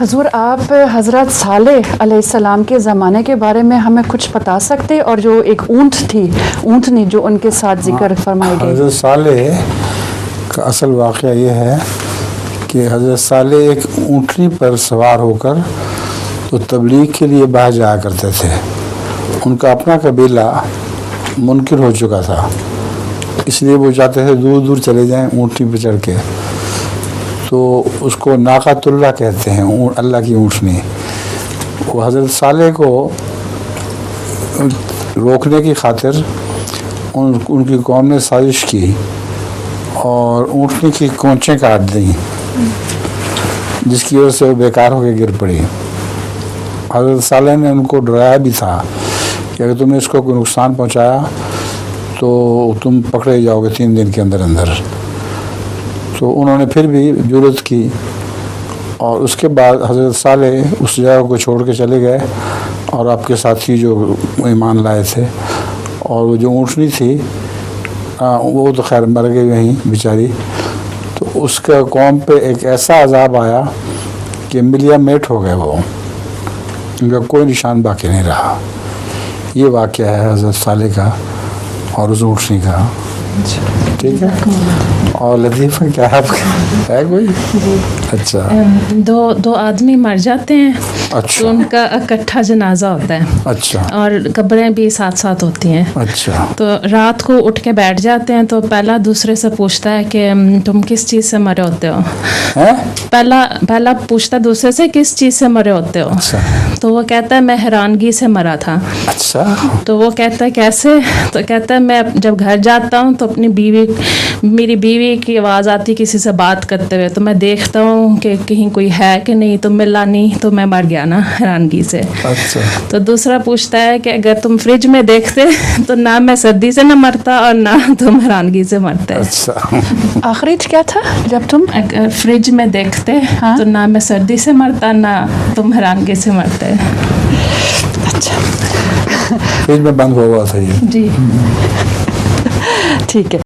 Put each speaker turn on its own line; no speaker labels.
حضور آپ حضرت صالح علیہ السلام کے زمانے کے بارے میں ہمیں کچھ بتا سکتے، اور جو ایک اونٹنی جو ان کے ساتھ ذکر فرمائی گئی؟
حضرت صالح کا اصل واقعہ یہ ہے کہ حضرت صالح ایک اونٹنی پر سوار ہو کر تو تبلیغ کے لیے باہر جایا کرتے تھے. ان کا اپنا قبیلہ منکر ہو چکا تھا، اس لیے وہ چاہتے تھے دور دور چلے جائیں اونٹنی پہ چڑھ کے. تو اس کو ناقۃ اللہ کہتے ہیں، اللہ کی اونٹنی. وہ حضرت صالح کو روکنے کی خاطر ان کی قوم نے سازش کی اور اونٹنی کی کونچیں کاٹ دیں، جس کی وجہ سے وہ بیکار ہو کے گر پڑی. حضرت صالح نے ان کو ڈرایا بھی تھا کہ اگر تم نے اس کو کوئی نقصان پہنچایا تو تم پکڑے جاؤ گے 3 دن کے اندر اندر. تو انہوں نے پھر بھی جرأت کی، اور اس کے بعد حضرت صالح اس جگہ کو چھوڑ کے چلے گئے، اور آپ کے ساتھی جو ایمان لائے تھے، اور وہ جو اونٹنی تھی وہ تو خیر مر گئی وہیں بیچاری. تو اس کا قوم پہ ایک ایسا عذاب آیا کہ ملیا میٹ ہو گئے، وہ ان کا کوئی نشان باقی نہیں رہا. یہ واقعہ ہے حضرت صالح کا اور اس اونٹنی کا. ٹھیک ہے. اور لطیفہ کیا ہے آپ کا ہے کوئی؟ اچھا.
دو آدمی مر جاتے ہیں،
اچھا.
تو ان کا اکٹھا جنازہ ہوتا ہے.
اچھا.
اور قبریں بھی ساتھ ساتھ ہوتی ہیں.
اچھا.
تو رات کو اٹھ کے بیٹھ جاتے ہیں، تو پہلا دوسرے سے پوچھتا ہے کہ تم کس چیز سے مرے ہوتے ہو. پہلا پوچھتا دوسرے سے کس چیز سے مرے ہوتے ہو.
اچھا.
تو وہ کہتا ہے میں حیرانگی سے مرا تھا.
اچھا.
تو وہ کہتا ہے کیسے؟ تو کہتا ہے میں جب گھر جاتا ہوں تو میری بیوی کی آواز آتی کسی سے بات کرتے ہوئے، تو میں دیکھتا ہوں کہ کہیں کوئی ہے کہ نہیں، تو ملا نہیں، تو میں مر گیا نا حیرانگی سے.
اچھا.
تو دوسرا پوچھتا ہے کہ اگر تم فریج میں دیکھتے تو نہ میں سردی سے نہ مرتا اور نہ تم حیرانگی سے مرتے.
اچھا.
آخری کیا تھا؟ جب تم
فریج میں دیکھتے تو نہ میں سردی سے مرتا نہ تم حیرانگی سے مرتے.
اچھا.
فریج میں بند ہوا تھا یہ.
جی
ٹھیک ہے.